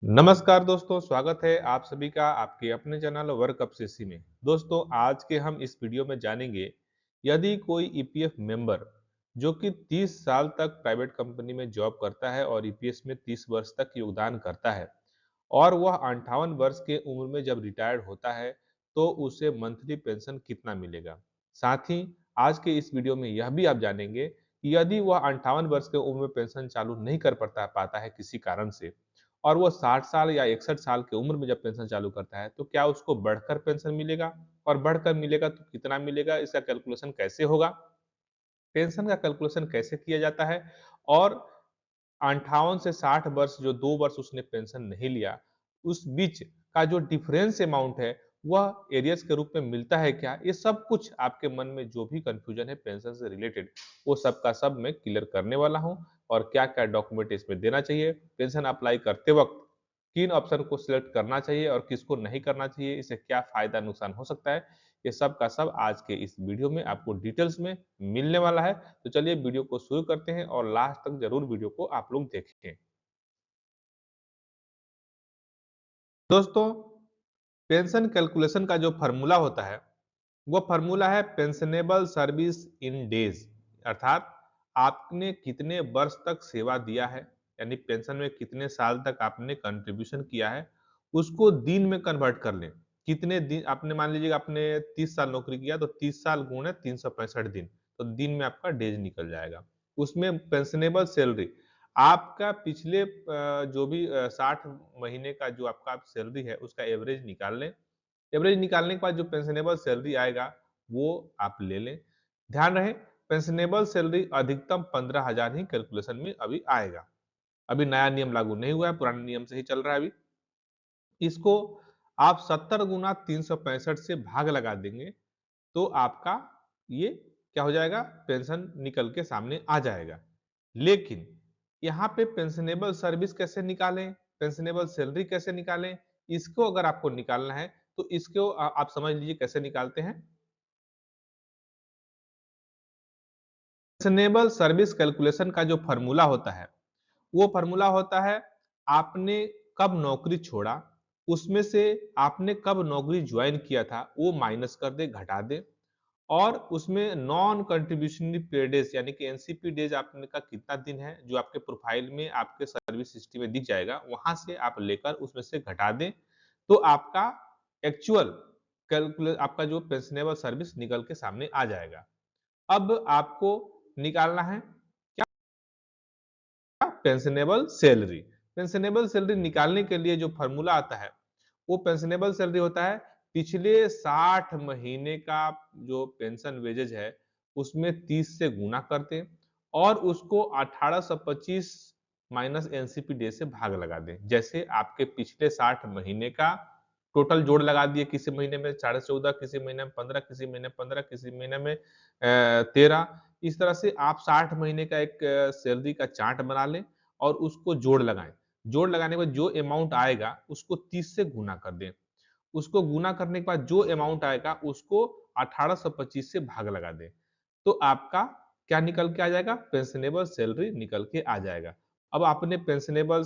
नमस्कार दोस्तों, स्वागत है आप सभी का आपके अपने चैनल वर्क अप सीसी में। दोस्तों, आज के हम इस वीडियो में जानेंगे, यदि कोई ईपीएफ मेंबर जो कि 30 साल तक प्राइवेट कंपनी में जॉब करता है और ईपीएस में 30 वर्ष तक योगदान करता है और वह 58 वर्ष के उम्र में जब रिटायर्ड होता है, तो उसे मंथली पेंशन कितना मिलेगा। साथ ही आज के इस वीडियो में यह भी आप जानेंगे कि यदि वह 58 वर्ष के उम्र में पेंशन चालू नहीं कर पाता पाता है किसी कारण से और वो 60 साल या 61 साल की उम्र में जब पेंशन चालू करता है, तो क्या उसको बढ़कर पेंशन मिलेगा? और बढ़कर मिलेगा तो कितना मिलेगा? इसका कैलकुलेशन कैसे होगा? पेंशन का कैलकुलेशन कैसे किया जाता है? और 58 से 60 वर्ष जो 2 वर्ष उसने पेंशन नहीं लिया, उस बीच का जो डिफरेंस अमाउंट है, वह एरियर्स के रूप में मिलता है क्या? ये सब कुछ आपके मन में जो भी कन्फ्यूजन है पेंशन से रिलेटेड, वो सब का सब मैं क्लियर करने वाला हूँ और क्या-क्या डॉक्यूमेंट इसमें देना चाहिए, पेंशन अप्लाई करते वक़्त किन ऑप्शन को सिलेक्ट करना चाहिए और किसको नहीं करना चाहिए, इससे क्या फ़ायदा नुकसान हो सकता है, ये सब का सब आज के इस वीडियो में आपको डिटेल्स में मिलने वाला है। तो चलिए वीडियो को शुरू करते हैं और लास्ट तक ज़रूर वीडियो को आप लोग देखें। दोस्तों, पेंशन कैलकुलेशन का जो फ़ॉर्मूला होता है, वो फ़ॉर्मूला है पेंशनेबल सर्विस इन डेज़ अर्थात आपने कितने वर्ष तक सेवा दिया है, यानी पेंशन में कितने साल तक आपने कंट्रीब्यूशन किया है, उसको दिन में कन्वर्ट कर लें। कितने दिन आपने मान लीजिए आपने 30 साल नौकरी किया तो 30 साल गुणे 365 दिन, तो दिन में आपका डेज़ निकल जाएगा। उसमें पेंशनेबल सैलरी आपका पिछले जो भी 60 महीने का जो आपका सैलरी है, उसका एवरेज निकाल लें। एवरेज निकालने के बाद जो पेंशनेबल सैलरी आएगा, वो आप ले लें। ध्यान रहे पेंशनेबल सैलरी अधिकतम 15,000 ही कैलकुलेशन में अभी आएगा। अभी नया नियम लागू नहीं हुआ है, पुराने नियम से ही चल रहा है अभी। इसको आप 70 गुना 365 से भाग लगा देंगे, तो आपका ये क्या हो जाएगा? पेंशन निकल के सामने आ जाएगा। लेकिन यहाँ पे पेंशनेबल सर्विस कैसे निकालें? पेंशनेबल सैलरी कैसे निकालें? इसको अगर आपको निकालना है, तो इसको आप समझ लीजिए कैसे निकालते हैं। पेंशनेबल सर्विस कैलकुलेशन का जो फ़ॉर्मूला होता है, वो फ़ॉर्मूला होता है आपने कब नौकरी छोड़ा, उसमें से आपने कब नौकरी जॉइन किया था, वो माइनस कर दें, घटा दें और उसमें नॉन कंट्रीब्यूशनरी पे डेज़ यानी कि एनसीपी डेज़ आपने का कितना दिन है, जो आपके प्रोफ़ाइल में आपके सर्विस हिस्ट्री में दिख जाएगा, वहाँ से आप लेकर उसमें से घटा दें, तो आपका एक्चुअल आपका जो पेंशनेबल सर्विस निकल के सामने आ जाएगा। अब आपको निकालना है पेंशनेबल सैलरी। पेंशनेबल सैलरी निकालने के लिए जो फ़ॉर्मूला आता है, वो पेंशनेबल सैलरी होता है पिछले 60 महीने का जो पेंशन वेजेज है, उसमें 30 से गुना कर दें और उसको 1825 माइनस एनसीपी डे से भाग लगा दें। जैसे आपके पिछले 60 महीने का टोटल जोड़ लगा दिए, किसी महीने में 14.5, किसी महीने में 15, किसी महीने में 15, किसी महीने में 13। इस तरह से आप 60 महीने का एक सैलरी का चार्ट बना लें और उसको जोड़ लगाएँ। जोड़ लगाने के बाद जो अमाउंट आएगा, उसको 30 से गुना कर दें। उसको गुना करने के बाद जो अमाउंट आएगा, उसको 1825 से भाग लगा दें। तो आपका क्या निकल के आ जाएगा? पेंशनेबल सैलरी निकल के आ जाएगा। अब आपने पेंशनेबल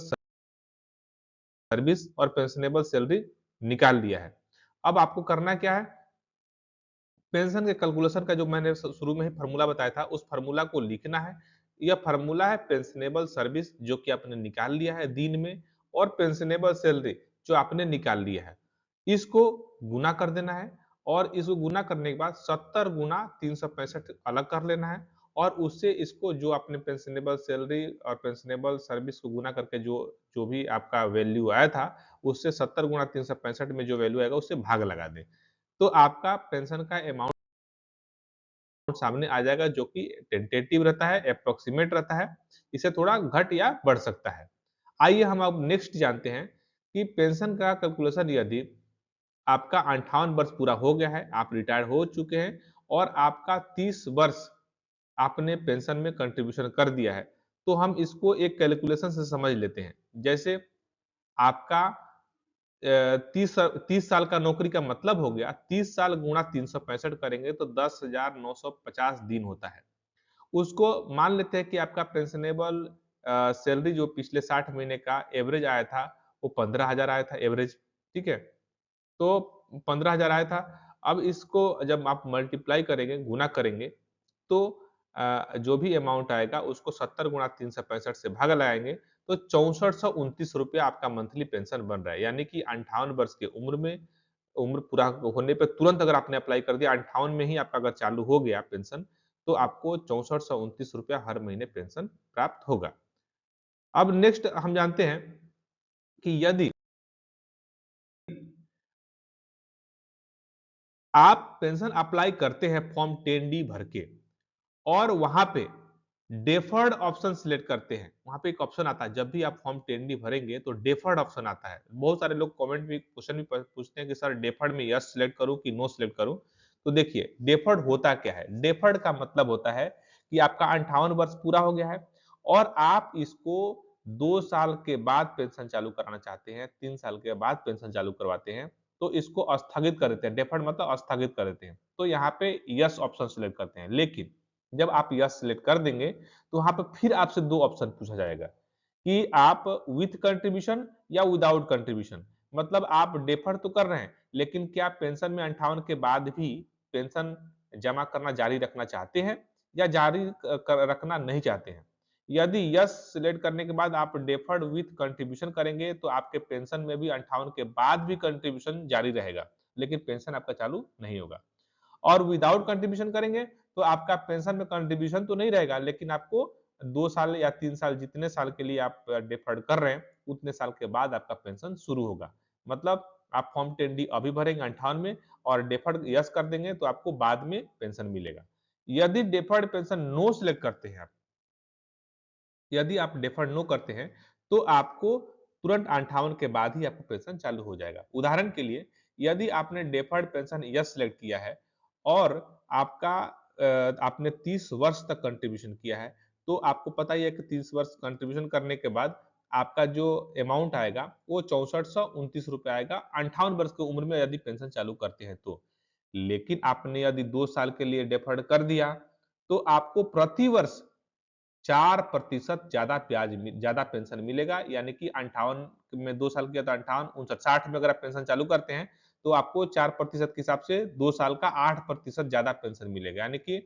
सर्विस और पेंशनेबल सैलरी निकाल लिया है। अब आपको करना क्या है? पेंशन के कैलकुलेशन का जो मैंने शुरू में ही फ़ॉर्मूला बताया था, उस फ़ॉर्मूला को लिखना है। यह फ़ॉर्मूला है पेंशनेबल सर्विस जो कि आपने निकाल लिया है दिन में और पेंशनेबल सैलरी जो आपने निकाल लिया है। इसको गुना कर देना है और इसको गुना करने के बाद 70 गुना 365 अलग कर लेना है और उससे इसको जो आपने पेंशनेबल सैलरी और पेंशनेबल सर्विस को गुना करके जो जो भी आपका वैल्यू आया था, उससे 70 गुना 365 में जो वैल्यू आएगा, उससे भाग लगा दें। तो आपका पेंशन का अमाउंट सामने आ जाएगा जो कि टेंटेटिव रहता है, एप्रोक्सीमेट रहता है। इससे थोड़ा घट या बढ़ सकता है। आइए हम अब नेक्स्ट जानते हैं कि पेंशन का कैलकुलेशन यदि आपका 58 वर्ष पूरा हो गया है, आप रिटायर हो चुके हैं और आपका 30 वर्ष आपने पेंशन में कंट्रीब्यूशन कर दिया है, तो हम इसको एक कैलकुलेशन से समझ लेते हैं। जैसे आपका 30 साल का नौकरी का मतलब हो गया 30 साल गुणा 365 करेंगे तो 10,950 दिन होता है। उसको मान लेते हैं कि आपका पेंशनेबल सैलरी जो पिछले 60 महीने का एवरेज आया था, वो 15,000 आया था एवरेज, ठीक है? तो 15,000 आया था। अब इसको जब आप मल्टीप्लाई करेंगे, गुना करेंगे, तो जो भी अमाउंट आएगा उसको 70 गुणा 365 से भाग लगाएँगे, तो 6429 रुपया आपका मंथली पेंशन बन रहा है। यानी कि 58 वर्ष की उम्र में उम्र पूरा होने पे तुरंत अगर आपने अप्लाई कर दिया, 58 में ही आपका अगर चालू हो गया पेंशन, तो आपको 6429 रुपया हर महीने पेंशन प्राप्त होगा। अब नेक्स्ट हम जानते हैं कि यदि आप पेंशन अप्लाई करते हैं फॉर्म 10 डी भर के और वहां पे डेफर्ड ऑप्शन सिलेक्ट करते हैं, वहां पे एक ऑप्शन आता है, जब भी आप फॉर्म 10 डी भरेंगे तो डेफर्ड ऑप्शन आता है। बहुत सारे लोग कमेंट में क्वेश्चन भी पूछते हैं कि सर डेफर्ड में यस सिलेक्ट करूं कि नो सिलेक्ट करूं। तो देखिए डेफर्ड होता क्या है। डेफर्ड का मतलब होता है कि आपका 58 वर्ष पूरा हो गया है और आप इसको 2 साल के बाद पेंशन चालू कराना चाहते हैं, 3 साल के बाद पेंशन चालू करवाते हैं, तो इसको स्थगित कर देते हैं। डेफर्ड मतलब स्थगित कर देते हैं, तो यहाँ पे यस ऑप्शन सिलेक्ट करते हैं। लेकिन जब आप यस सिलेक्ट कर देंगे तो वहां पे फिर आपसे 2 ऑप्शन पूछा जाएगा कि आप विथ कंट्रीब्यूशन या विदाउट कंट्रीब्यूशन। मतलब आप डेफर तो कर रहे हैं, लेकिन क्या पेंशन में 58 के बाद भी पेंशन जमा करना जारी रखना चाहते हैं या जारी रखना नहीं चाहते हैं। यदि यस सिलेक्ट करने के बाद आप डेफर्ड विथ कंट्रीब्यूशन करेंगे तो आपके पेंशन में भी 58 के बाद भी कंट्रीब्यूशन जारी रहेगा, लेकिन पेंशन आपका चालू नहीं होगा। और विदाउट कंट्रीब्यूशन करेंगे तो आपका पेंशन में कंट्रीब्यूशन तो नहीं रहेगा, लेकिन आपको 2 साल या 3 साल जितने साल के लिए आप डिफर्ड कर रहे हैं, उतने साल के बाद आपका पेंशन शुरू होगा। मतलब आप फॉर्म 10 डी अभी भरेंगे 58 में और डिफर्ड यस कर देंगे तो आपको बाद में पेंशन मिलेगा। यदि डिफर्ड पेंशन नो सिलेक्ट करते हैं आप, यदि आप डिफर्ड नो करते हैं तो आपको तुरंत 58 के बाद ही आपको पेंशन चालू हो जाएगा। उदाहरण के लिए यदि आपने डिफर्ड पेंशन यस सिलेक्ट किया है और आपका आपने 30 वर्ष तक कंट्रीब्यूशन किया है, तो आपको पता ही है कि 30 वर्ष कंट्रीब्यूशन करने के बाद आपका जो अमाउंट आएगा वो 6429 रुपए आएगा 58 वर्ष की उम्र में यदि पेंशन चालू करते हैं तो। लेकिन आपने यदि 2 साल के लिए डिफर्ड कर दिया तो आपको प्रति वर्ष 4% ज्यादा पेंशन मिलेगा। यानी कि 58 में 2 साल किया तो 58, 59, 60 में अगर आप पेंशन चालू करते हैं तो आपको 4% के हिसाब से 2 साल का 8% ज्यादा पेंशन मिलेगा। यानी कि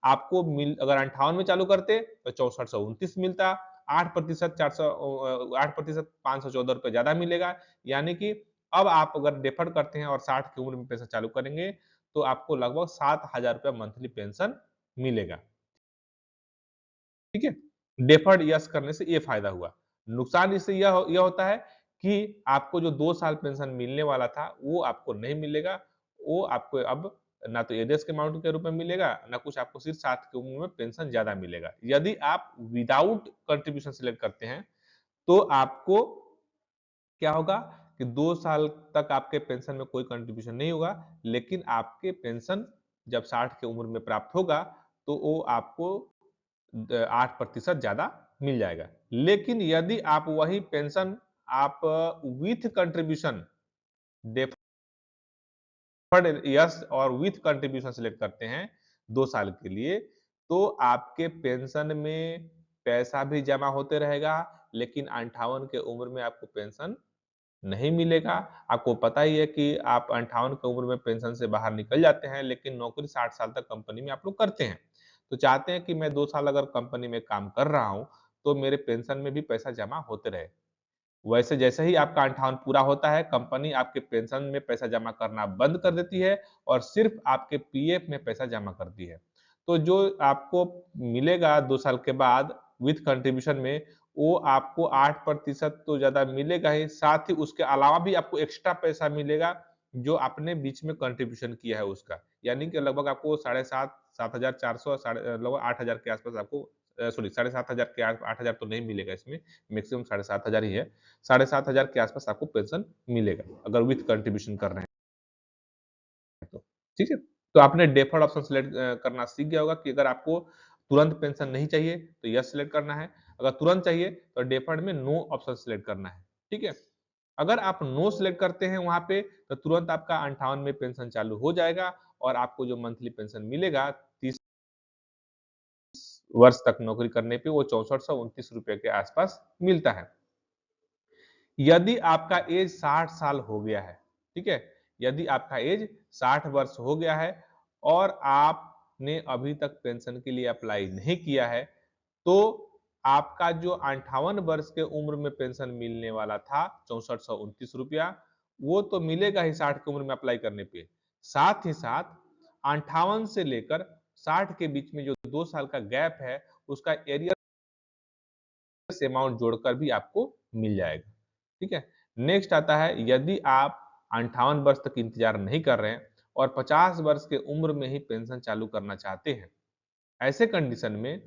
आपको मिल अगर 58 में चालू करते तो 6429 मिलता, 8% 8% 514 रुपए ज्यादा मिलेगा। यानी कि अब आप अगर डिफर करते हैं और 60 की उम्र में पेंशन चालू करेंगे तो आपको लगभग 7,000 रुपए मंथली पेंशन मिलेगा। ठीक है? डेफर्ड यस करने से ये फ़ायदा हुआ। नुकसान इससे यह होता है कि आपको जो 2 साल पेंशन मिलने वाला था, वो आपको नहीं मिलेगा। वो आपको अब ना तो एरियर्स के अमाउंट के रूप में मिलेगा, ना कुछ आपको सिर्फ 60 की उम्र में पेंशन ज़्यादा मिलेगा। यदि आप विदाउट कंट्रीब्यूशन सिलेक्ट करते हैं, तो आपको क्या होगा कि 2 साल तक आपके पेंशन में कोई कंट्रीब्यूशन नहीं होगा, लेकिन आपके पेंशन जब 60 की उम्र में प्राप्त होगा, तो वो आपको 8% ज्यादा मिल जाएगा। लेकिन यदि आप वही पेंशन आप विथ कंट्रीब्यूशन डेफर्ड यस और विथ कंट्रीब्यूशन सिलेक्ट करते हैं 2 साल के लिए, तो आपके पेंशन में पैसा भी जमा होते रहेगा, लेकिन 58 के उम्र में आपको पेंशन नहीं मिलेगा। आपको पता ही है कि आप 58 की उम्र में पेंशन से बाहर निकल जाते हैं, लेकिन नौकरी 60 साल तक कंपनी में आप लोग करते हैं। तो चाहते हैं कि मैं 2 साल अगर कंपनी में काम कर रहा हूँ, तो मेरे पेंशन में भी पैसा जमा होते रहे। वैसे जैसे ही आपका 58 पूरा होता है, कंपनी आपके पेंशन में पैसा जमा करना बंद कर देती है और सिर्फ़ आपके पीएफ में पैसा जमा करती है। तो जो आपको मिलेगा 2 साल के बाद विथ कंट्रीब्यूशन में, वो आपको 8% तो ज़्यादा मिलेगा ही, साथ ही उसके अलावा भी आपको एक्स्ट्रा पैसा मिलेगा, जो आपने बीच में कंट्रीब्यूशन किया है उसका। यानी कि लगभग आपको साढ़े 7, 7,400 लगभग 8,000 के आस-पास आपको सॉरी 7,500 के 8,000 तो नहीं मिलेगा इसमें, मैक्सिमम 7,500 ही है। 7,500 के आस-पास आपको पेंशन मिलेगा, अगर विथ कंट्रीब्यूशन कर रहे हैं तो, ठीक है? तो आपने डेफर्ड ऑप्शन सिलेक्ट करना सीख गया होगा कि अगर आपको तुरंत पेंशन नहीं चाहिए, तो यस सिलेक्ट करना है, अगर तुरंत चाहिए, तो डेफर्ड में नो ऑप्शन सिलेक्ट करना है, ठीक है? अगर आप नो सिलेक्ट करते हैं वहाँ पे, तो तुरंत आपका 58 में पेंशन चालू हो जाएगा और आपको जो मंथली पेंशन मिलेगा, 30 वर्ष तक नौकरी करने पे वो 6429 रुपए के आस-पास मिलता है। यदि आपका एज 60 साल हो गया है, ठीक है, यदि आपका एज 60 वर्ष हो गया है और आपने अभी तक पेंशन के लिए अप्लाई नहीं किया है, तो आपका जो 58 वर्ष के उम्र में पेंशन मिलने वाला था 6429 रुपया, वो तो मिलेगा ही 60 की उम्र में अप्लाई करने पे। साथ ही साथ 58 से लेकर 60 के बीच में जो 2 साल का गैप है, उसका एरियर अमाउंट जोड़कर भी आपको मिल जाएगा। ठीक है। नेक्स्ट आता है, यदि आप 58 वर्ष तक इंतजार नहीं कर रहे हैं और 50 वर्ष के उम्र में ही पेंशन चालू करना चाहते हैं, ऐसे कंडीशन में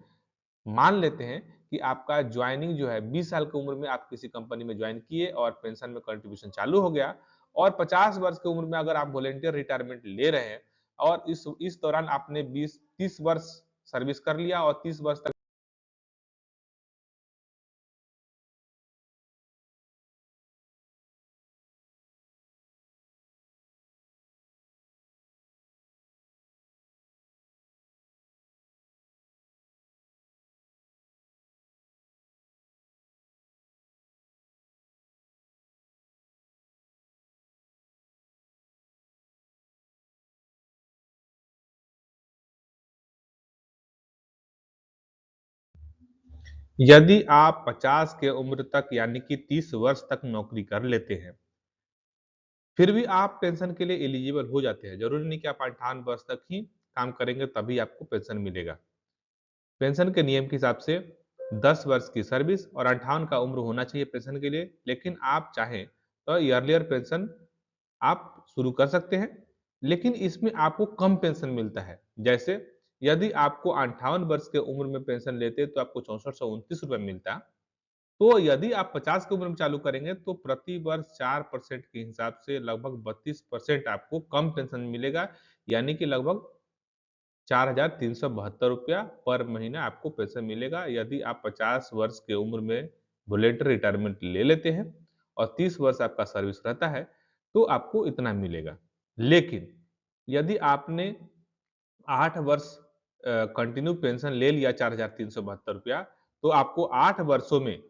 मान लेते हैं कि आपका ज्वाइनिंग जो है 20 साल की उम्र में आप किसी कंपनी में ज्वाइन किए और पेंशन में कंट्रीब्यूशन चालू हो गया, और 50 वर्ष की उम्र में अगर आप वॉलंटियर रिटायरमेंट ले रहे हैं और इस दौरान आपने 20-30 वर्ष सर्विस कर लिया और 30 वर्ष तक यदि आप 50 के उम्र तक यानी कि 30 वर्ष तक नौकरी कर लेते हैं, फिर भी आप पेंशन के लिए एलिजिबल हो जाते हैं। जरूरी नहीं कि आप 58 वर्ष तक ही काम करेंगे तभी आपको पेंशन मिलेगा। पेंशन के नियम के हिसाब से 10 वर्ष की सर्विस और 58 का उम्र होना चाहिए पेंशन के लिए, लेकिन आप चाहें तो ईयरलियर पेंशन आप शुरू कर सकते हैं, लेकिन इसमें आपको कम पेंशन मिलता है। जैसे यदि आपको 58 वर्ष के उम्र में पेंशन लेते तो आपको 6429 रुपए मिलता, तो यदि आप 50 की उम्र में चालू करेंगे तो प्रति वर्ष 4% के हिसाब से लगभग 32% आपको कम पेंशन मिलेगा, यानी कि लगभग 4,372 रुपया पर महीना आपको पेंशन मिलेगा यदि आप 50 वर्ष की उम्र में वॉलंटरी रिटायरमेंट ले लेते हैं और 30 वर्ष आपका सर्विस रहता है, तो आपको इतना मिलेगा। लेकिन यदि आपने 8 वर्ष कंटिन्यू पेंशन ले लिया 4,372 रुपया, तो आपको 8 वर्षों में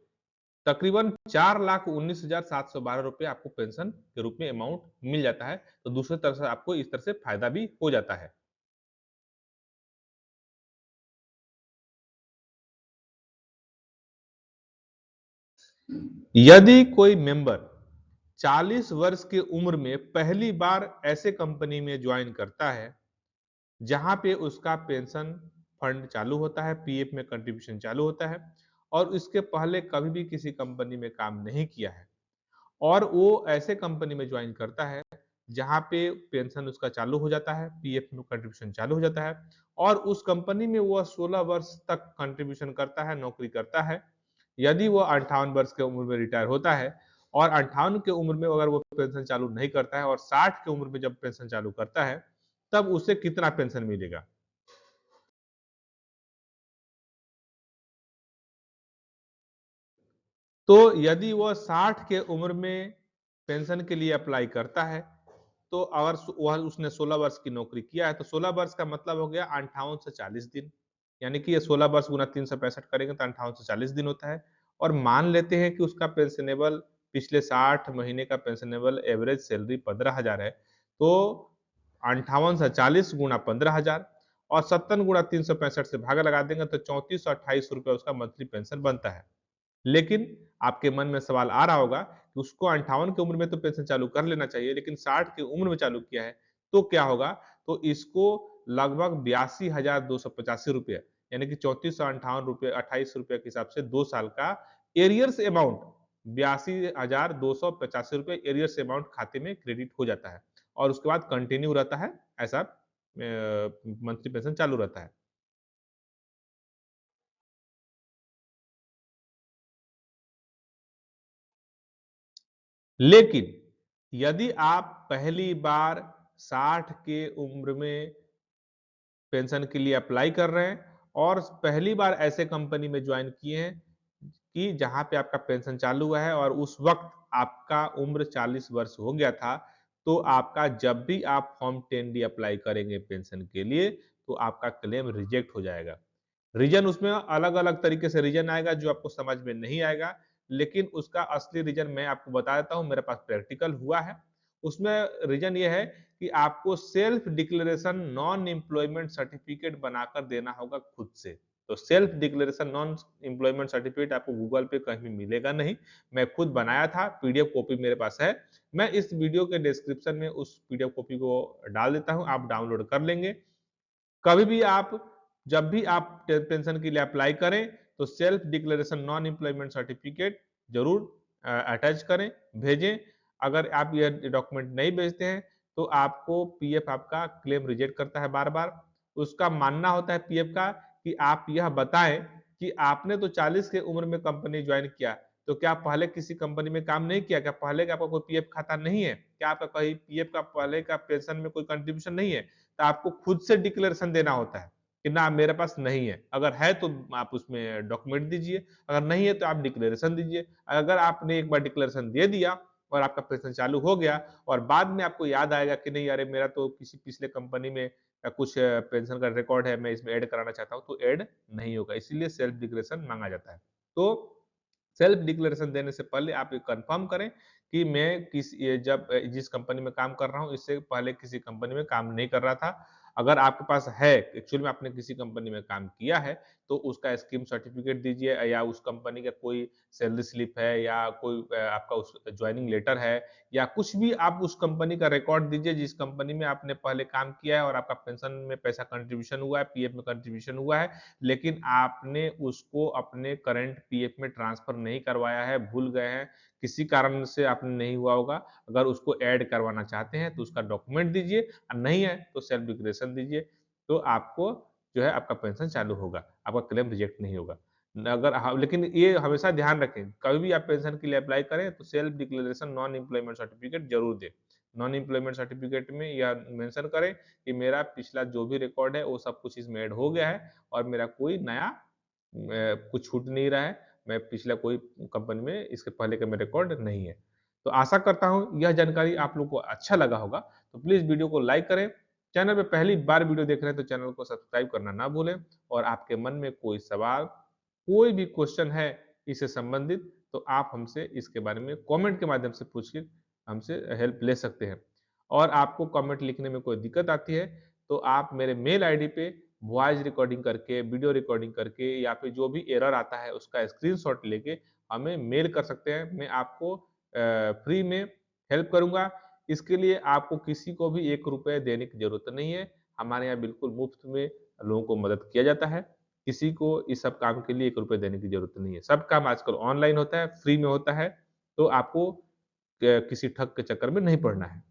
तकरीबन 4,19,712 रुपये आपको पेंशन के रूप में अमाउंट मिल जाता है। तो दूसरी तरफ से आपको इस तरह से फायदा भी हो जाता है। यदि कोई मेंबर 40 वर्ष की उम्र में पहली बार ऐसे कंपनी में ज्वाइन करता है जहां पे उसका पेंशन फंड चालू होता है, पीएफ में कंट्रीब्यूशन चालू होता है और इसके पहले कभी भी किसी कंपनी में काम नहीं किया है, और वो ऐसे कंपनी में ज्वाइन करता है जहां पे पेंशन उसका चालू हो जाता है, पीएफ में कंट्रीब्यूशन चालू हो जाता है और उस कंपनी में वो 16 वर्ष तक कंट्रीब्यूशन करता है, नौकरी करता है। यदि वो 58 वर्ष की उम्र में रिटायर होता है और 58 की उम्र में अगर वो पेंशन चालू नहीं करता है और 60 की उम्र में जब पेंशन चालू करता है, तब उसे कितना पेंशन मिलेगा? तो यदि वह 60 के उम्र में पेंशन के लिए अप्लाई करता है, तो अगर वह उसने 16 वर्ष की नौकरी किया है, तो 16 वर्ष का मतलब हो गया 58 से 40 दिन। यानी कि ये 16 वर्ष गुना 365 करेंगे तो 58 से 40 दिन होता है। और मान लेते हैं कि उसका पेंशनेबल पिछले 60 महीने का पेंशनेबल एवरेज सैलरी 15,000 है। तो 58 से 40 गुना 15,000 और 70 गुना 365 से भागा लगा देंगे तो 3428 रुपये उसका मंथली पेंशन बनता है। लेकिन आपके मन में सवाल आ रहा होगा कि उसको 58 की उम्र में तो पेंशन चालू कर लेना चाहिए, लेकिन 60 की उम्र में चालू किया है, तो क्या होगा? तो इसको लगभग 82,285 रुपए यानी कि 3458 रुपए 28 रुपए के हिसाब से 2 साल का एरियर्स अमाउंट 82,285 रुपए एरियर्स अमाउंट खाते में क्रेडिट हो जाता है और उसके बाद कंटिन्यू रहता है, ऐसा मंथली पेंशन चालू रहता है। लेकिन यदि आप पहली बार 60 के उम्र में पेंशन के लिए अप्लाई कर रहे हैं और पहली बार ऐसे कंपनी में ज्वाइन किए हैं कि जहां पे आपका पेंशन चालू हुआ है और उस वक्त आपका उम्र 40 वर्ष हो गया था, तो आपका जब भी आप फॉर्म 10D अप्लाई करेंगे पेंशन के लिए, तो आपका क्लेम रिजेक्ट हो जाएगा। रीजन उसमें अलग-अलग तरीके से रीजन आएगा जो आपको समझ में नहीं आएगा, लेकिन उसका असली रीजन मैं आपको बता देता हूँ, मेरे पास प्रैक्टिकल हुआ है। उसमें रीजन ये है कि आपको self declaration non employment certificate बनाकर देना होगा खुद से। तो self declaration non employment certificate आपको गूगल पे कहीं मिलेगा नहीं। मैं खुद बनाया था, पीडीएफ कॉपी मेरे पास है। मैं इस वीडियो के डिस्क्रिप्शन में उस पीडीएफ कॉपी को डाल देता हूँ, आप डाउनलोड कर लेंगे। कभी भी आप जब भी आप पेंशन के लिए अप्लाई करें तो self declaration non employment certificate जरूर अटैच करें, भेजें। अगर आप ये डॉक्यूमेंट नहीं भेजते हैं तो आपको पीएफ आपका क्लेम रिजेक्ट करता है बार बार। उसका मानना होता है पीएफ का कि आप यह बताएं कि आपने तो 40 के उम्र में कंपनी ज्वाइन किया, तो क्या पहले किसी कंपनी में काम नहीं किया? क्या पहले का आपका कोई पीएफ खाता नहीं है? क्या आपका कहीं पीएफ का पहले का पेंशन में कोई कंट्रीब्यूशन नहीं है? तो आपको खुद से डिक्लेरेशन देना होता है कि ना मेरे पास नहीं है। अगर है तो आप उसमें डॉक्यूमेंट दीजिए, अगर नहीं है तो आप डिक्लेरेशन दीजिए। अगर आपने एक बार डिक्लेरेशन दे दिया और आपका पेंशन चालू हो गया और बाद में आपको याद आएगा कि नहीं अरे मेरा तो किसी पिछले कंपनी में कुछ पेंशन का रिकॉर्ड है, मैं इसमें ऐड कराना चाहता हूँ, तो ऐड नहीं होगा। इसीलिए सेल्फ डिक्लेरेशन मांगा जाता है। तो सेल्फ डिक्लेरेशन देने से पहले आप ये कंफर्म करें कि मैं जिस कंपनी में काम कर रहा हूँ इससे पहले किसी कंपनी में काम नहीं कर रहा था। अगर आपके पास है, एक्चुअली में आपने किसी कंपनी में काम किया है, तो उसका स्कीम सर्टिफिकेट दीजिए या उस कंपनी का कोई सैलरी स्लिप है या कोई आपका उस जॉइनिंग लेटर है या कुछ भी आप उस कंपनी का रिकॉर्ड दीजिए जिस कंपनी में आपने पहले काम किया है और आपका पेंशन में पैसा कंट्रीब्यूशन हुआ है, पीएफ में कंट्रीब्यूशन हुआ है, लेकिन आपने उसको अपने करंट पीएफ में ट्रांसफर नहीं करवाया है, भूल गए हैं, किसी कारण से आपने नहीं हुआ होगा। अगर उसको ऐड करवाना चाहते हैं तो उसका डॉक्यूमेंट दीजिए और नहीं है तो सेल्फ डिक्लेरेशन दीजिए। तो आपको जो है आपका पेंशन चालू होगा, आपका क्लेम रिजेक्ट नहीं होगा। अगर हाँ, लेकिन ये हमेशा ध्यान रखें, कभी भी आप पेंशन के लिए अप्लाई करें तो self declaration non employment certificate जरूर दें। नॉन एम्प्लॉयमेंट सर्टिफिकेट में यह मेंशन करें कि मेरा पिछला जो भी रिकॉर्ड है वो सब कुछ इसमें ऐड हो गया है और मेरा कोई नया कुछ छूट नहीं रहा है। मैं पिछला कोई कंपनी में इसके पहले का मेरा रिकॉर्ड नहीं है। तो आशा करता हूँ यह जानकारी आप लोग को अच्छा लगा होगा। तो प्लीज़ वीडियो को लाइक करें। चैनल पे पहली बार वीडियो देख रहे हैं तो चैनल को सब्सक्राइब करना ना भूलें और आपके मन में कोई सवाल, कोई भी क्वेश्चन है इससे संबंधित तो आप हमसे इसके बारे में कमेंट के माध्यम से पूछ के हमसे हेल्प ले सकते हैं। और आपको कमेंट लिखने में कोई दिक्कत आती है तो आप मेरे मेल आईडी पे वॉइस रिकॉर्डिंग करके, वीडियो रिकॉर्डिंग करके या फिर जो भी एरर आता है उसका स्क्रीनशॉट लेके हमें मेल कर सकते हैं। मैं आपको फ्री में हेल्प करूँगा। इसके लिए आपको किसी को भी ₹1 देने की ज़रूरत नहीं है। हमारे यहाँ बिल्कुल मुफ्त में लोगों को मदद किया जाता है। किसी को इस सब काम के लिए ₹1 देने की ज़रूरत नहीं है। सब काम आजकल ऑनलाइन होता है, फ्री में होता है, तो आपको किसी ठग के चक्कर में नहीं पड़ना है।